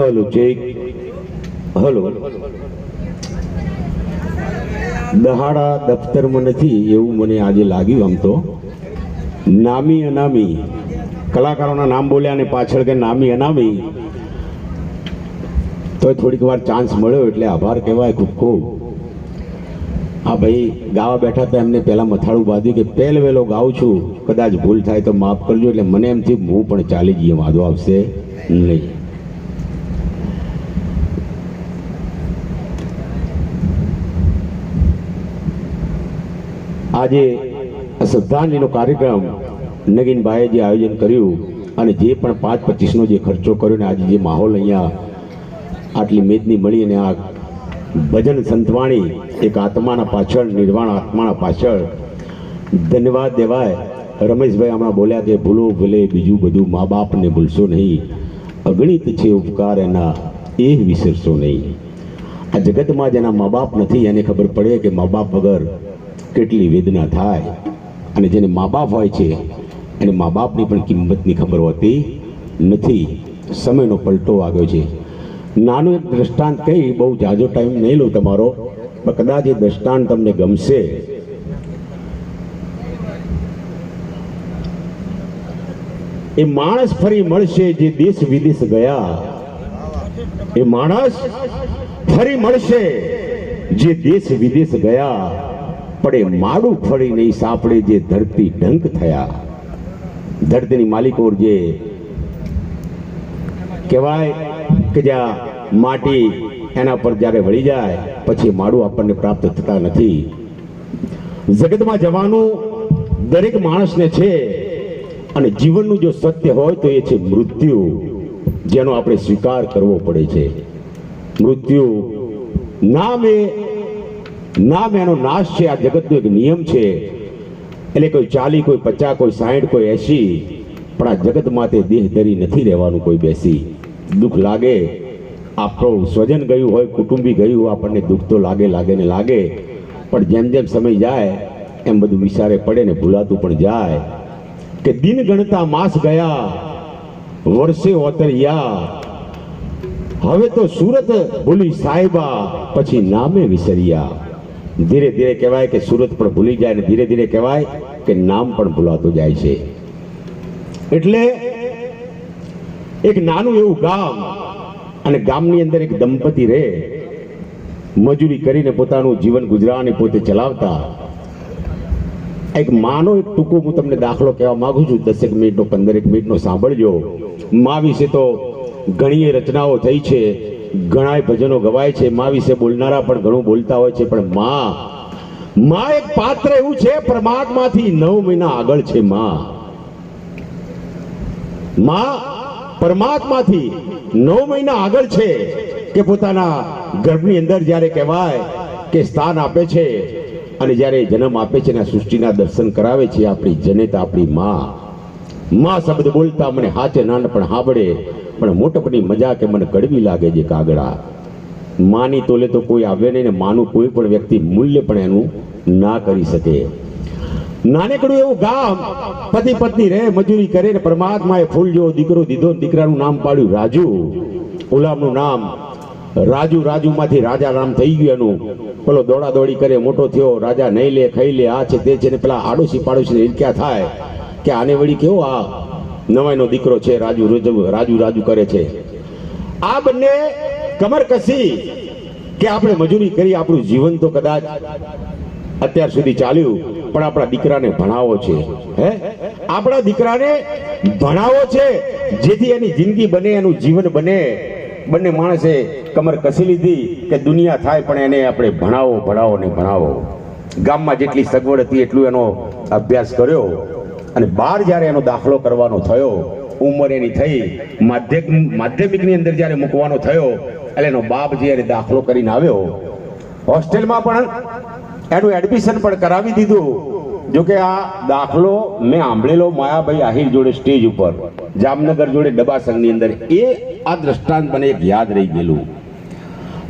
Hello check hello દહાડા દફતરમાં નથી એવું મને આજે લાગ્યું. આમ તો નામી અનામી કલાકારોના નામ બોલ્યા અને પાછળ કે નામી અનામી, તો થોડીક વાર ચાન્સ મળ્યો એટલે આભાર કહેવાય ખૂબ ખૂબ. હા ભાઈ ગાવા બેઠા હતા, એમને પહેલાં મથાળું બાંધ્યું કે પહેલ વહેલો ગાઉં છું, કદાચ ભૂલ થાય તો માફ કરજો. એટલે મને એમ થયું હું પણ ચાલી જઈએ, વાંધો આવશે નહીં. આજે શ્રદ્ધાંજલિનો કાર્યક્રમ નગીનભાઈએ જે આયોજન કર્યું અને જે પણ 5-25નો જે ખર્ચો કર્યો ને આજે જે માહોલ અહીંયા આટલી મેદની મળી અને આ ભજન સંતવાણી એક આત્માના પાછળ, નિર્વાણ આત્માના પાછળ ધન્યવાદ દેવાય. રમેશભાઈ હમણાં બોલ્યા કે ભૂલો ભૂલે બીજું બધું, મા બાપને ભૂલશો નહીં, અગણિત છે ઉપકાર એના એ વિસરશો નહીં. આ જગતમાં જેના મા બાપ નથી એને ખબર પડે કે મા બાપ વગર કેટલી વેદના થાય, અને જેને મા બાપ હોય છે એને મા બાપની પણ કિંમતની ખબર હોતી નથી. સમયનો પલટો આવ્યો છે. નાનું એક દ્રષ્ટાંત કહી, બહુ જાજો ટાઈમ નહીં લો તમારો, પણ કદાચ એ દ્રષ્ટાંત તમને ગમશે. એ માણસ ફરી મળશે જે દેશ વિદેશ ગયા, એ માણસ ફરી મળશે જે દેશ વિદેશ ગયા, પડે માડું ફળી નહીં સાંપડે જે ધરતી ઢંક થયા. ધરતીની માલિકો જે કહેવાય કે જ્યાં માટી એના પર જ્યારે વળી જાય પછી માડું આપણને પ્રાપ્ત થતા નથી. જગતમાં જવાનું દરેક માણસને છે, અને જીવનનું જો સત્ય હોય તો એ છે મૃત્યુ, જેનો આપણે સ્વીકાર કરવો પડે છે. મૃત્યુ નામ એનો નાશ છે. આ જગતનો એક નિયમ છે. એટલે કોઈ 40, કોઈ 50, કોઈ 60, કોઈ 80, પણ આ જગતમાં તે દેહ ધરી નથી રહેવાનું કોઈ બેસી. દુઃખ લાગે, આપણું સ્વજન ગયું હોય, કુટુંબી ગયું હોય, આપણને દુઃખ તો લાગે ને લાગે, પણ જેમ જેમ સમય જાય એમ બધું વિચારે પડે ને ભૂલાતું પણ જાય કે દિન ગણતા માસ ગયા, વર્ષે ઓતર્યા, હવે તો સુરત ભૂલી સાહેબા, પછી નામે વિસર્યા. ધીરે ધીરે કહેવાય કે સુરત પણ ભૂલી જાય, ને ધીરે ધીરે કહેવાય કે નામ પણ ભૂલાતું જાય છે. એટલે એક નાનું એવું ગામ, અને ગામની અંદર એક દંપતી રહે, મજૂરી કરીને પોતાનું જીવન ગુજરાન પોતે ચલાવતા. એક માનો એક ટૂંકો હું તમને દાખલો કહેવા માંગુ છું, 10 મિનિટનો 15 મિનિટનો સાંભળજો. મા વિશે તો ઘણી રચનાઓ થઈ છે, ઘણા ભજનો ગવાય છે, મા વિશે બોલનારા પણ ઘણું બોલતા હોય છે, પણ મા એક પાત્ર એવું છે પરમાત્માથી 9 મહિના આગળ છે. મા પરમાત્માથી 9 મહિના આગળ છે કે પોતાના ગર્ભની અંદર જ્યારે કહેવાય કે સ્થાન આપે છે, અને જ્યારે જન્મ આપે છે ને સૃષ્ટિના દર્શન કરાવે છે, આપણી જનેતા આપણી મા શબ્દ બોલતા મને હાચે નાનપણ હાંભળે, પણ મોટપની મજા કે મને કડવી લાગે છે કાગડા. માની તોલે તો કોઈ આવે નહીં, ને માનું કોઈ પણ વ્યક્તિ મૂલ્ય પણ એનું ના કરી શકે. નાનકડું એવું ગામ, પતિ પત્ની રહે, મજૂરી કરે, ને પરમાત્માએ ફૂલ જેવો દીકરો દીધો. દીકરાનું નામ પાડ્યું રાજુ. ગુલામનું નામ રાજુ. રાજુમાંથી રાજા નામ થઈ ગયું એનું. પેલો દોડા દોડી કરે, મોટો થયો, રાજા નહીં લે, ખાઈ લે, આ છે તે છે, ને પેલા આડોશી પાડોશી ઈર્ષ્યા થાય કે આને વળી કેવો આ નવાઈનો દીકરો છે, રાજુ કરે છે. આ બંને કમર કસી કે આપણે મજૂરી કરી, આપણું જીવન તો કદાચ અત્યાર સુધી ચાલ્યું, પણ આપણા દીકરાને ભણાવો છે. આપણા દીકરાને ભણાવો છે જેથી એની જિંદગી બને, એનું જીવન બને. બંને માણસે કમર કસી લીધી કે દુનિયા થાય, પણ એને આપણે ભણાવો. ગામમાં જેટલી સગવડ હતી એટલું એનો અભ્યાસ કર્યો, અને બહાર જ્યારે એનો દાખલો કરવાનો થયો, ઉંમર એની થઈ, માધ્યમિકની અંદર જ્યારે મૂકવાનો થયો, એટલે એનો બાપ જ્યારે દાખલો કરીને આવ્યો, હોસ્ટેલમાં પણ એનું એડમિશન પણ કરાવી દીધું. જોકે આ દાખલો મેં સાંભળેલો માયાભાઈ આહિર જોડે સ્ટેજ ઉપર, જામનગર જોડે ડબાસંગની અંદર. એ આ દ્રષ્ટાંત મને એક યાદ રહી ગયેલું.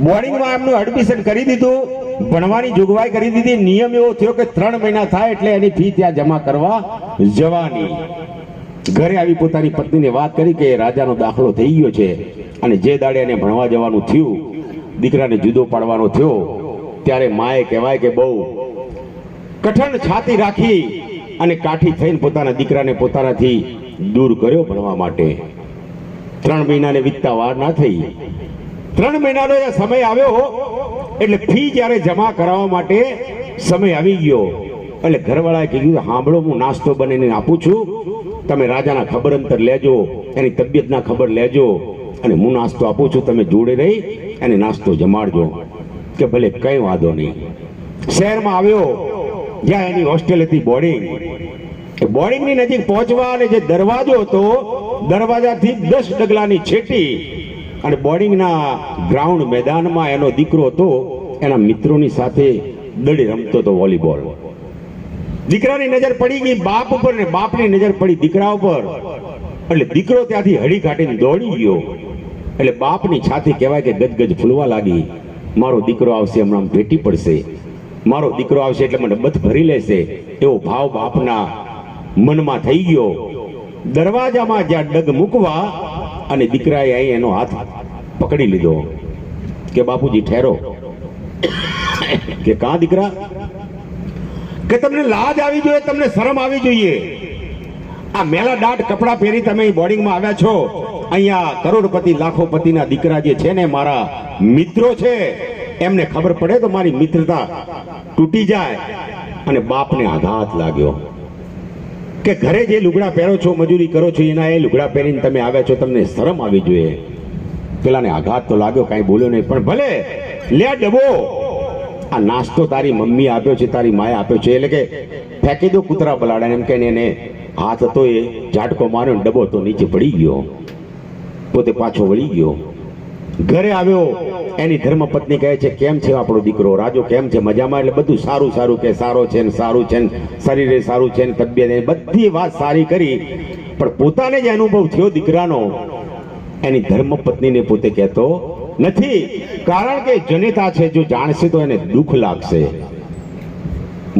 બોર્ડિંગમાં એમનું એડમિશન કરી દીધું, ભણવાની જોગવાઈ કરી દીધી. નિયમ એવો થયો કે 3 મહિના થાય એટલે એની ફી ત્યાં જમા કરવા જવાની. ઘરે આવી પોતાની પત્નીને વાત કરી કે રાજાનો દાખલો થઈ ગયો છે અને જે દાડે એને ભણવા જવાનું થયું, દીકરાને જુદો પાડવાનો થયો, ત્યારે માએ કહેવાય કે બહુ કઠણ છાતી રાખી અને કાઠી થઈને પોતાના દીકરાને પોતાનાથી દૂર કર્યો ભણવા માટે. 3 મહિનાને વીતતા વાર ના થઈ. 3 મહિનાનો એ સમય આવ્યો એટલે ફી જ્યારે જમા કરાવવા માટે સમય આવી ગયો એટલે ઘરવાળાએ કીધું, સાંભળો, હું નાસ્તો બનાવીને આપું છું, તમે રાજાના ખબર અંતર લેજો, એની તબિયતના ખબર લેજો, અને હું નાસ્તો આપું છું, તમે જોડે રહી અને નાસ્તો જમાડજો. કે ભલે કઈ વાંધો નહીં. શહેરમાં આવ્યો જ્યાં એની હોસ્ટેલ હતી બોર્ડિંગ. એ બોર્ડિંગની નજીક પહોંચવા અને જે દરવાજો હતો, દરવાજાથી 10 ડગલાની છેટી અને બોર્ડિંગના ગ્રાઉન્ડ મેદાનમાં એનો દીકરો હતો, એના મિત્રોની સાથે દડી રમતો હતો વોલીબોલ. દીકરાની નજર પડી ગઈ બાપ ઉપર ને બાપની નજર પડી દીકરા ઉપર. એટલે દીકરો ત્યાંથી હળી કાઢીને દોડી ગયો. એટલે બાપની છાતી કહેવાય કે ગદગદ ફૂલવા લાગી. મારો દીકરો આવશે, હમણાં ભેટી પડશે, મારો દીકરો આવશે એટલે મને બથ ભરી લેશે, એવો ભાવ બાપના મનમાં થઈ ગયો. દરવાજામાં જ્યાં ડગ મૂકવા અને દીકરાએ અહીં એનો હાથ પકડી લીધો કે બાપુજી ઠેરો. કે કાં દીકરા? કે તમને લાજ આવી જોઈએ, તમને શરમ આવી જોઈએ. આ મેલા દાટ કપડા પહેરી તમે બોર્ડિંગમાં આવ્યા છો. અહીંયા કરોડપતિ લાખોપતિના દીકરા જે છે ને, મારા મિત્રો છે, એમને ખબર પડે તો મારી મિત્રતા તૂટી જાય. અને બાપને આઘાત લાગ્યો કે ઘરે જે લુગડા પહેરો છો, મજૂરી કરો છો, એના એ લુગડા પહેરીને તમે આવ્યા છો, તમને શરમ આવી જોઈએ. પેલાને આઘાત તો લાગ્યો, કાંઈ બોલ્યો નહીં. પણ ભલે લે ડબો, આ નાસ્તો તારી મમ્મી આપ્યો છે, તારી માએ આપ્યો છે, એટલે કે ફેંકી દો કૂતરા બલાડા, એમ કહીને એને હાથ હતો એ ઝાટકો માર્યો, ડબ્બો તો નીચે પડી ગયો. પોતે પાછો વળી ગયો. ઘરે આવ્યો, એની ધર્મપત્ની કહે છે, કેમ છે આપણો દીકરો રાજો, કેમ છે? મજામાં? એટલે બધું સારું સારું કે સારો છે ને સારું છે ને શરીરે સારું છે ને તબિયત, બધી વાત સારી કરી. પણ પોતાને જે અનુભવ થયો દીકરાનો, એની ધર્મપત્નીને પોતે કહેતો નથી. કારણ કે જનેતા છે, જો જાણશે તો એને દુઃખ લાગશે.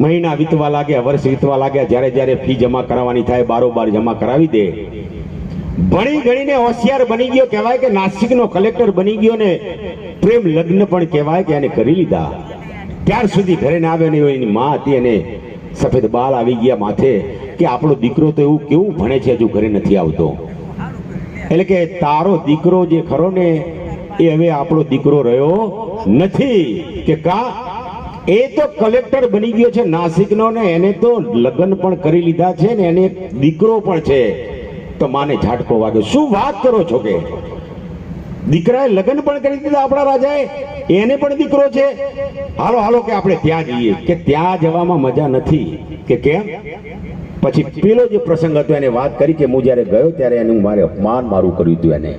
મહિના વીતવા લાગ્યા, વર્ષ વીતવા લાગ્યા. જ્યારે જ્યારે ફી જમા કરાવવાની થાય, બારોબાર જમા કરાવી દે. ભણી ગણીને હોશિયાર બની ગયો, કહેવાય કે નાસિકનો કલેક્ટર બની ગયો ને પ્રેમ લગ્ન પણ કહેવાય કે એને કરી લીધા. ત્યાર સુધી ઘરે ના આવ્યો ને એની માં હતી, અને સફેદ બાલ આવી ગયા માથે કે આપણો દીકરો તો એવું કેવું ભણે છે, હજુ ઘરે નથી આવતો. એટલે કે તારો દીકરો જે ખરો ને એ હવે આપણો દીકરો રહ્યો નથી. કે કા એ તો કલેક્ટર બની ગયો છે નાસિકનો, ને એને તો લગ્ન પણ કરી લીધા છે ને એને દીકરો પણ છે. તો માને ઝાટકો વાગ્યો. શું વાત કરો છો? કે દીકરાએ લગ્ન પણ કરી દીધા આપણા રાજાએ, એને પણ દીકરો છે. હાલો હાલો કે આપણે ત્યાં જઈએ. કે ત્યાં જવામાં મજા નથી. કે કેમ? પછી પેલો જે પ્રસંગ હતો એને વાત કરી કે હું જ્યારે ગયો ત્યારે એનું મારે અપમાન મારું કર્યું હતું એને.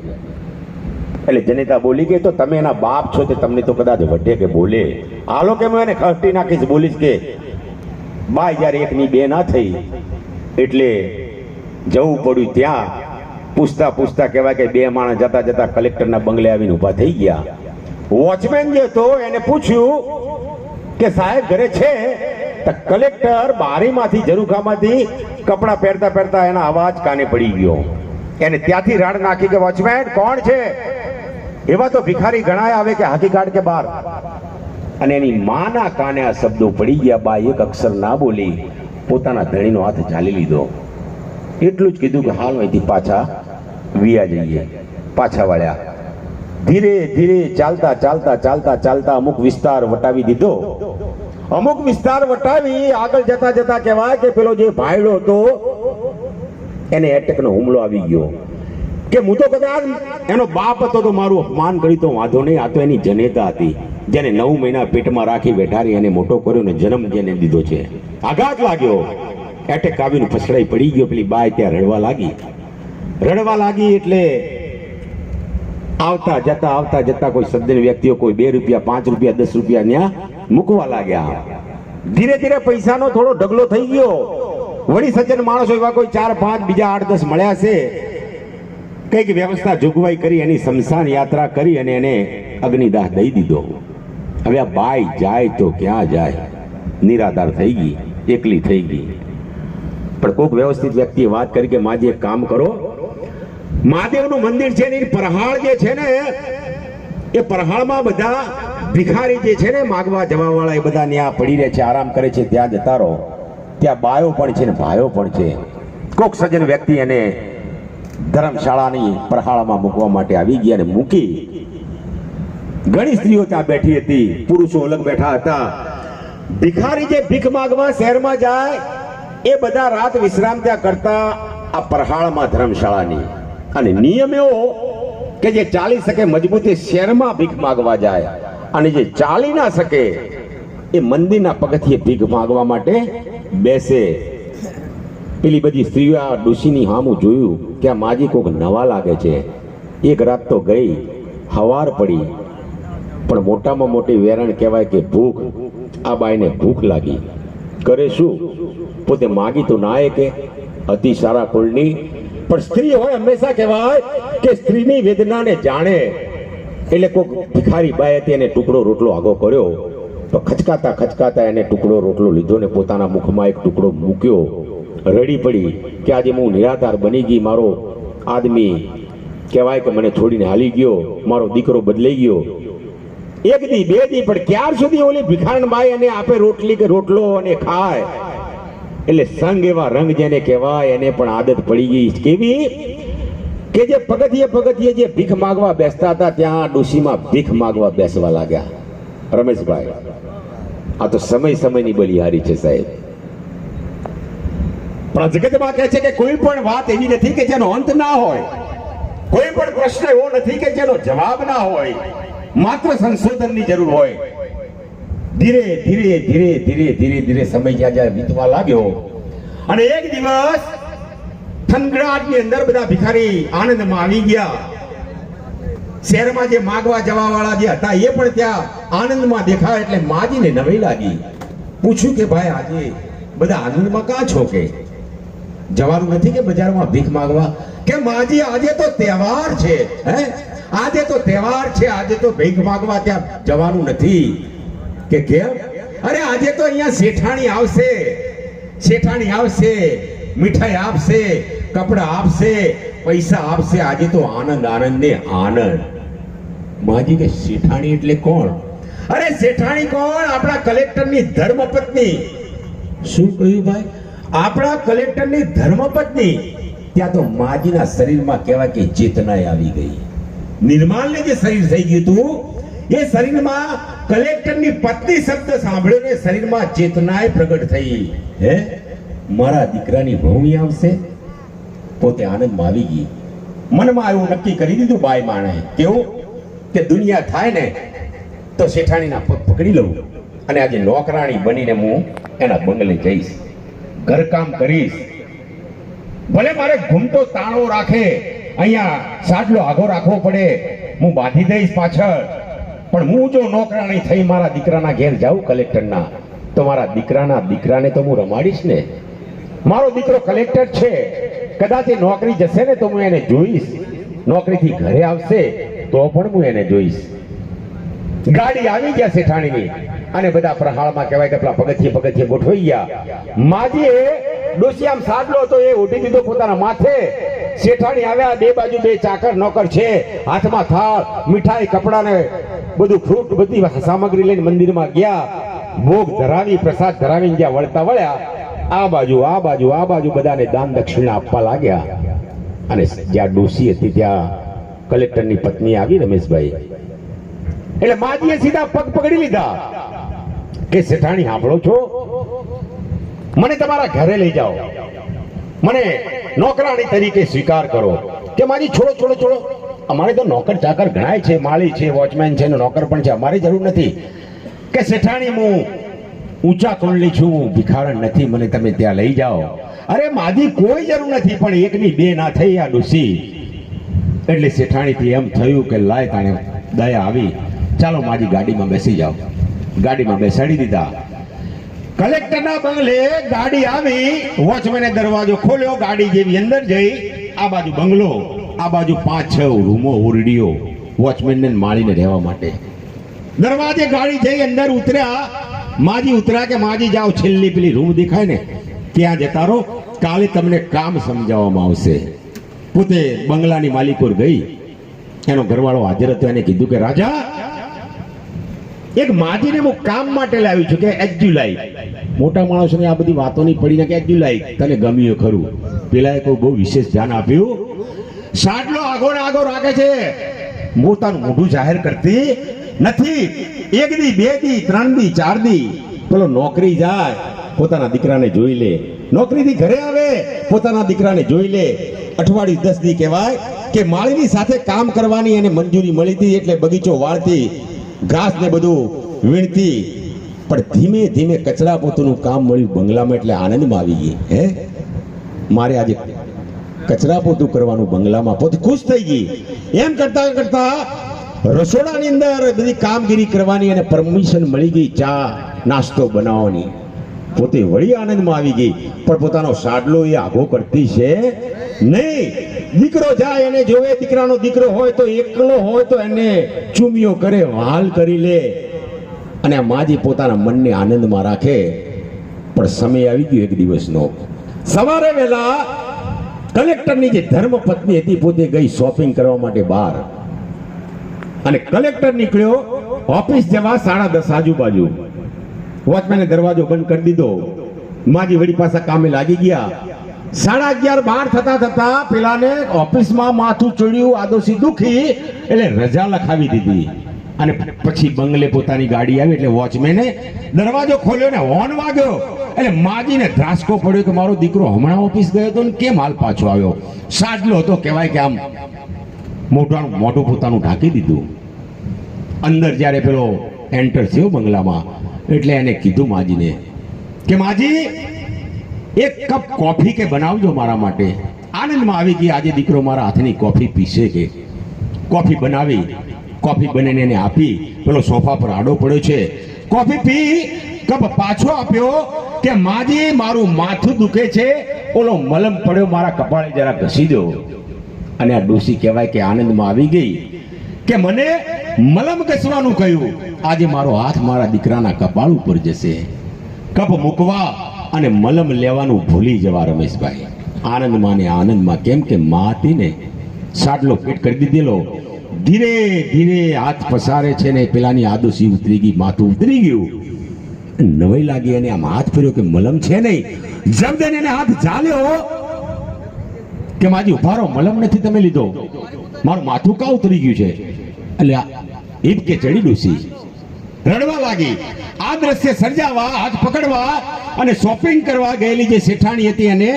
એટલે જનેતા બોલી કે તો તમે એના બાપ છો, તે તમને તો કદાચ વઢે કે બોલે. હાલો કે હું એને ખસટી નાખીશ, બોલીશ કે બાય જ્યારે એકની બે ના થઈ એટલે જવું પડ્યું. ત્યાં પૂછતા પૂછતા કહેવાય કે 2 માણસ જતા જતા કલેક્ટરના બંગલે આવીને ઊભા થઈ ગયા. વોચમેન જે હતો એને પૂછ્યું કે સાહેબ ઘરે છે? તો કલેક્ટર બારીમાંથી ઝરૂખામાંથી કપડા પહેરતા પહેરતા એના અવાજ કાને પડી ગયો. એને ત્યાંથી રાડ નાખી કે વોચમેન કોણ છે? એવા તો ભિખારી ગણાય આવે કે હાકી કાઢ કે બહાર. અને એની માના કાને આ શબ્દો પડી ગયા. બા એક અક્ષર ના બોલી, પોતાના ધણીનો હાથ ઝાલી લીધો. એટલું જ કીધું કે હાલ અહીંથી પાછા વિયા જઈએ. પાછા વળ્યા. ધીરે ધીરે ચાલતા ચાલતા ચાલતા ચાલતા અમુક વિસ્તાર વટાવી દીધો. અમુક વિસ્તાર વટાવી આગળ જતા જતા કહેવાય કે પેલો જે ભાઈડો હતો એને એટેકનો હુમલો આવી ગયો. કે હું તો કદાચ એનો બાપ હતો તો મારું અપમાન કરી તો વાંધો નહીં, આ તો એની જનેતા હતી જેને 9 મહિના પેટમાં રાખી બેઠારી એને મોટો કર્યો ને જન્મ જેને દીધો છે. આઘાત લાગ્યો, એટેક આવીને ફસડાઈ પડી ગયો. પેલી બાઈ ત્યાં રડવા લાગી. એટલે આવતા જતા કોઈ સજ્જન વ્યક્તિઓ કોઈ 2 રૂપિયા 5 રૂપિયા 10 રૂપિયા ત્યાં મૂકવા લાગ્યા. ધીરે ધીરે પૈસાનો થોડો ઢગલો થઈ ગયો. વળી સજ્જન માણસો એવા કોઈ 4 5 બીજા 8 10 મળ્યા છે. કઈક વ્યવસ્થા જોગવાઈ કરી એની શમશાન યાત્રા કરી અને એને અગ્નિદાહ દઈ દીધો. હવે આ બાઈ જાય તો ક્યાં જાય? નિરાધાર થઈ ગઈ, એકલી થઈ ગઈ. પણ કોઈક વ્યવસ્થિત વ્યક્તિએ વાત કરી કે માજી એક કામ કરો, મહાદેવનું મંદિર છે ને એ પરહાળ જે છે ને એ પરહાળમાં બધા ભિખારી જે છે ને માગવા જવા વાળા એ બધા ત્યાં પડી રહે છે, આરામ કરે છે, ત્યાં જતા રહો. ત્યાં બાયો પણ છે ને ભાઈઓ પણ છે. કોક સજ્જન વ્યક્તિ એને ધર્મશાળાની પરહાળમાં મૂકવા માટે આવી ગયા અને મૂકી. ઘણી સ્ત્રીઓ ત્યાં બેઠી હતી, પુરુષો અલગ બેઠા હતા. ભિખારી જે ભીખ માગવા શહેરમાં જાય એ બધા રાત વિશ્રામ ત્યાં કરતા આ પરહાળમાં ધર્મશાળાની. અને નિયમ એવો કે જે ચાલી શકે મજબૂતી શહેરમાં ભીખ માગવા જાય, અને જે ચાલી ના શકે એ મંદિરના પગથિયે ભીખ માગવા માટે બેસે. પેલી બધી સ્ત્રીઓ આ ડોશીની સામું જોયું કે આ માજી કોક નવા લાગે છે. એક રાત તો ગઈ, હવાર પડી, પણ મોટામાં મોટી વેરણ કહેવાય કે ભૂખ. આ બાઈને ભૂખ લાગી, કરે શું? પોતે માગી તો ના કે અતિ સારા કુળની, પણ સ્ત્રી હોય હંમેશા કહેવાય કે સ્ત્રીની વેદનાને જાણે. એટલે કોક ભિખારી બાઈ હતી, એને ટુકડો રોટલો આગો કર્યો તો ખચકાતા ખચકાતા એને ટુકડો રોટલો લીધો ને પોતાના મુખમાં એક ટુકડો મૂક્યો. રડી પડી કે આજે હું નિરાધાર બની ગઈ, મારો આદમી કહેવાય કે મને છોડીને હાલી ગયો, મારો દીકરો બદલાઈ ગયો. એક દી બે દી, પણ ક્યાર સુધી ઓલી ભિખારણ બાઈ એને આપે રોટલી કે રોટલો અને ખાય? એટલે સંગ એવા રંગ જેને કહેવાય એને પણ આદત પડી ગઈ. કેવી કે જે પગથિયે જે ભીખ માગવા બેસતા હતા ત્યાં ડોશીમાં ભીખ માગવા બેસવા લાગ્યા. રમેશભાઈ, આ તો સમયની બલિહારી છે સાહેબ. પણ જગતમાં કહે છે કે કોઈ પણ વાત એવી નથી કે જેનો અંત ના હોય, કોઈ પણ પ્રશ્ન એવો નથી કે જેનો જવાબ ના હોય, માત્ર સંશોધનની જરૂર હોય. ધીરે ધીરે ધીરે ધીરે ધીરે ધીરે સમય જ્યાં વીતવા લાગ્યો અને એક દિવસ થનગડાટની અંદર બધા ભિખારી આનંદમાં આવી ગયા. શહેરમાં જે માગવા જવા વાળા જે હતા એ પણ ત્યાં આનંદમાં દેખાય. એટલે માજીને નવાઈ લાગી. પૂછ્યું કે ભાઈ આજે બધા આનંદમાં કાં છો? કે જવાનું નથી કે બજારમાં ભીખ માંગવા? કે માજી આજે તો તહેવાર છે, હે આજે તો તહેવાર છે, આજે તો ભીખ માંગવા ત્યાં જવાનું નથી. કે કેમ? અરે આજે તો અહીંયા શેઠાણી આવશે, શેઠાણી આવશે, મીઠાઈ આપશે, કપડા આપશે, પૈસા આપશે. આજે તો આનંદ આનંદ ને આનંદ. માજી કે શેઠાણી એટલે કોણ? અરે શેઠાણી કોણ? આપણા કલેક્ટરની ધર્મપત્ની. શું કહ્યું ભાઈ? આપણા કલેક્ટરની ધર્મપત્ની. ત્યાં તો માજીના શરીરમાં કહેવાય કે ચેતના આવી ગઈ. નિર્માલને જે શરીર થઈ ગયું હતું એ શરીરમાં કલેક્ટરની પત્ની શબ્દ સાંભળ્યો ને શરીરમાં ચેતનાએ પ્રગટ થઈ. હે મારા દીકરાની વહુણી આવશે. પોતે આનંદમાં આવી ગઈ. મનમાં એવું નક્કી કરી દીધું બાઈ માણે કેવું કે દુનિયા થાય ને તો શેઠાણીના પગ પકડી લઉં અને આજે નોકરાણી બનીને હું એના બંગલે જઈશ, ઘરકામ કરીશ. ભલે મારે ઘૂમતો તાણો રાખે, અહીંયા સાડલો આગો રાખવો પડે, હું બાંધી દઈશ પાછળ, પણ હું જો નોકરાણી થઈ મારા દીકરાના ઘેર જાઉં કલેક્ટરના, તો મારા દીકરાને તો હું રમાડીશ ને. મારો દીકરો કલેક્ટર છે, કદાચ એ નોકરી જશે ને તો હું એને જોઈશ, નોકરીથી ઘરે આવશે તો પણ હું એને જોઈશ. ગાડી આવી ગયા શેઠાણીની અને બધા પ્રહાળમાં કહેવાય કે પેલા પગથિયે ગોઠવાઈ ગયા. માજીએ ડોશી આમ સાડલો હતો એ ઉઠી દીધો પોતાના માથે. શેઠાણી આવ્યા, બે બાજુ બે ચાકર નોકર છે, હાથમાં થાળ, મીઠાઈ, કપડા ને બધું ફ્રૂટ, બધી સામગ્રી લઈને મંદિરમાં ગયા. ભોગ ધરાવી, પ્રસાદ ધરાવીને જ્યાં વળતા વળ્યા, આ બાજુ બધાને દાન દક્ષિણા આપવા લાગ્યા. અને જ્યાં ડોશી હતી ત્યાં કલેક્ટરની પત્ની આવી, રમેશભાઈ. એટલે માજીએ સીધા પગ પકડી લીધા કે શેઠાણી સાંભળો છો, મને તમારા ઘરે લઈ જાઓ, મને નોકરાણી તરીકે સ્વીકાર કરો. કે માજી છોડો, અમારે તો નોકર ચાકર ઘણાય છે, માળી છે, વોચમેન છે, નોકર પણ છે, અમારી જરૂર નથી. કે શેઠાણી હું ઊંચા કુળની છું, ભિખારણ નથી, મને તમે ત્યાં લઈ જાઓ. અરે માજી કોઈ જરૂર નથી, પણ એકની બે ના થઈ આ ડોશી. એટલે શેઠાણીથી એમ થયું કે લાય તાણે દયા આવી, ચાલો માજી ગાડીમાં બેસી જાઓ. ગાડીમાં બેસાડી દીધા. કલેક્ટરના બંગલે ગાડી આવી, વોચમેને દરવાજો ખોલ્યો, ગાડી જેવી અંદર જઈ, આ બાજુ બંગલો, આ બાજુ 5-6 રૂમો, ઓરડીઓ, વોચમેનને માળીને રહેવા માટે. દરવાજે ગાડી જઈ અંદર ઉતર્યા. માજી ઉતર્યા કે માજી જાઓ, છેલ્લી પેલી રૂમ દેખાય ને ત્યાં જતા રહો, કાલે તમને કામ સમજાવવામાં આવશે. પોતે બંગલાની માલિકોર ગઈ, એનો ઘરવાળો હાજર હતો. એને કીધું કે રાજા, એક માજીને હું કામ માટે લાવી છું કે એક્ઝ્યુલાઈ. મોટા માણસોને આ બધી વાતોની પડી ને કે એક્ઝ્યુલાઈ તને ગમ્યું ખરું. પેલાએ કોઈ બહુ વિશેષ ધ્યાન આપ્યું. સાડલો આગો ને આગો રાખે છે, પોતાનું મોઢું જાહેર કરતી નથી. એક દી, બે દી, ત્રણ દી, ચાર દી પેલો નોકરી જાય, પોતાના દીકરાને જોઈ લે. નોકરીથી ઘરે આવે, પોતાના દીકરાને જોઈ લે. અઠવાડિયું 10 દી કહેવાય કે માળીની સાથે કામ કરવાની એને મંજૂરી મળી હતી, એટલે બગીચો વાળતી, ઘાસ ને બધું વીણતી. પણ ધીમે ધીમે કચરા પોતાનું કામ મળ્યું બંગલામાં, એટલે આનંદમાં આવી ગઈ. હે, મારે આજે કચરા પોતું કરવાનું બંગલામાં, પોતે ખુશ થઈ ગઈ. એમ કરતા કરતા રસોડાની અંદર બધી કામગીરી કરવાની અને પરમિશન મળી ગઈ, ચા નાસ્તો બનાવવાની. પોતે વળી આનંદમાં આવી ગઈ. પણ પોતાનો સાડલો એ આઘો કરતી છે નહીં. દીકરો જાય એને જોવે, દીકરાનો દીકરો હોય તો એકલો હોય તો એને ચૂમિયો કરે, વહાલ કરી લે, અને આ માજી પોતાના મનને આનંદમાં રાખે. પણ સમય આવી ગયો એક દિવસનો. સવારે વહેલા કલેક્ટરની જે ધર્મપત્ની હતી, પોતે ગઈ શોપિંગ કરવા માટે બહાર, અને કલેક્ટર નીકળ્યો ઓફિસ જવા 10:30 આજુબાજુ. વોચમેને દરવાજો બંધ કરી દીધો. માજી વળી પાછા કામે લાગી ગયા. 11:30 12 થતા થતા પેલાને ઓફિસમાં માથું ચડ્યું, આદોશી દુખી, એટલે રજા લખાવી દીધી. અને પછી બંગલે પોતાની ગાડી આવી, એટલે વોચમેને દરવાજો ખોલ્યો ને હોર્ન વાગ્યો. એટલે માજીને ધ્રાસકો પડ્યો કે મારો દીકરો હમણાં ઓફિસ ગયો હતો ને કેમ હાલ પાછો આવ્યો. સાડલો હતો કહેવાય કે આમ મોઢું પોતાનું ઢાંકી દીધું. અંદર જ્યારે પેલો એન્ટર થયો બંગલામાં, એટલે એને કીધું માજીને કે માજી, એક કપ કોફી કે બનાવજો મારા માટે. આનંદમાં આવી ગઈ, આજે દીકરો મારા હાથની કોફી પીશે. કે કોફી બનાવી, કોફી બનીને એને આપી. પેલો સોફા પર આડો પડ્યો છે, કોફી પી, કપ પાછો આપ્યો કે માજી, મારું માથું દુખે છે, ઓલો મલમ પડ્યો મારા કપાળે જરા ઘસી દો. અને આ ડોસી કહેવાય કે આનંદમાં આવી ગઈ કે મને મલમ ઘસવાનું કહ્યું, આજે મારો હાથ મારા દીકરાના કપાળ ઉપર જશે. કપ મૂકવા અને મલમ લેવાનું ભૂલી જવા રમેશભાઈ. આનંદમાં ને આનંદમાં, કેમ કે માં હતી ને, સાડલો ફિટ કરી દીધેલો. ધીરે ધીરે હાથ પસારે છે ને પેલાની આદોશી ઉતરી ગઈ, માથું ઉતરી ગયું. નવાઈ લાગી અને આમ હાથ ફેર્યો કે મલમ છે નહીં. જમદન એને હાથ ઝાલ્યો કે માજી ઉભા રહો, મલમ નથી તમે લીધો, મારું માથું કા ઉતરી ગયું છે. એટલે હિબકે ચડી ડોસી રડવા લાગી. આ દ્રશ્ય સર્જાવા, હાથ પકડવા અને શોપિંગ કરવા ગયેલી જે શેઠાણી હતી એને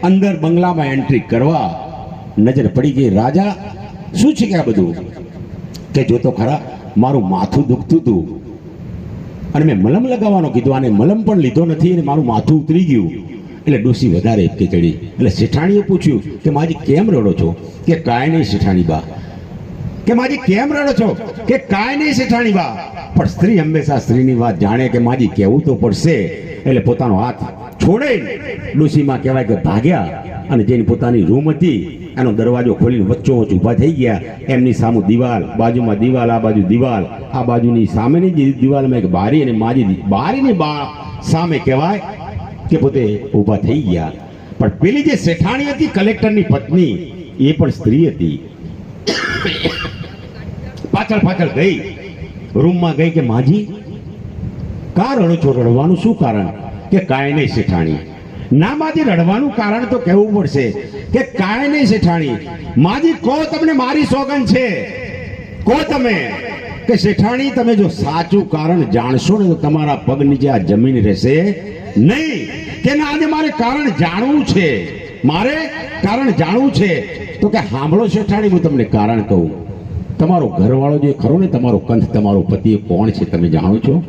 અંદર બંગલામાં એન્ટ્રી કરવા નજર પડી ગઈ. રાજા, શું છે કે આ બધું? કે જોતો ખરા, મારું માથું દુખતું હતું અને મેં મલમ લગાવવાનો કીધું, આને મલમ પણ લીધો નથી અને મારું માથું ઉતરી ગયું. એટલે ડોસી વધારે હિબકે ચડી. એટલે શેઠાણીએ પૂછ્યું કે માજી કેમ રડો છો? કે કાંઈ નહીં શેઠાણી બા. કે માજી કેમ રડો છો? કે કાંઈ નહીં શેઠાણી બા. પણ સ્ત્રી હંમેશા સ્ત્રીની વાત જાણે કે માજી કહેવું તો પડશે. એટલે પોતાનો હાથ છોડે ડોસીમાં કહેવાય કે ભાગ્યા અને જેની પોતાની રૂમ હતી એનો દરવાજો ખોલીને વચ્ચોવચ્ચ ઊભા થઈ ગયા. એમની સામે દિવાલ, બાજુમાં દિવાલ, આ બાજુ દિવાલ, આ બાજુની સામેની જે દિવાલમાં એક બારી, અને માજી બારીની સામે કહેવાય કે પોતે ઊભા થઈ ગયા. પણ પેલી જે શેઠાણી હતી કલેક્ટરની પત્ની, એ પણ સ્ત્રી હતી. પાછળ પાછળ ગઈ, રૂમમાં ગઈ કે માજી કા રડો છો? રડવાનું શું કારણ? કે કાંઈ નહીં શેઠાણી. ના માજી, રડવાનું કારણ તો કહેવું પડશે. કે કાંઈ નહીં શેઠાણી. માજી કહો, તમને મારી સોગંદ છે, કહો તમે. કે શેઠાણી, તમે જો સાચું કારણ જાણશો ને તો તમારા પગ નીચે આ જમીન રહેશે નહીં. કે ના, આજે મારે કારણ જાણવું છે, મારે કારણ જાણવું છે. તો કે સાંભળો શેઠાણી, હું તમને કારણ કહું. તમારો ઘરવાળો જે ખરો ને, તમારો કંથ, તમારો પતિ કોણ છે તમે જાણો છો?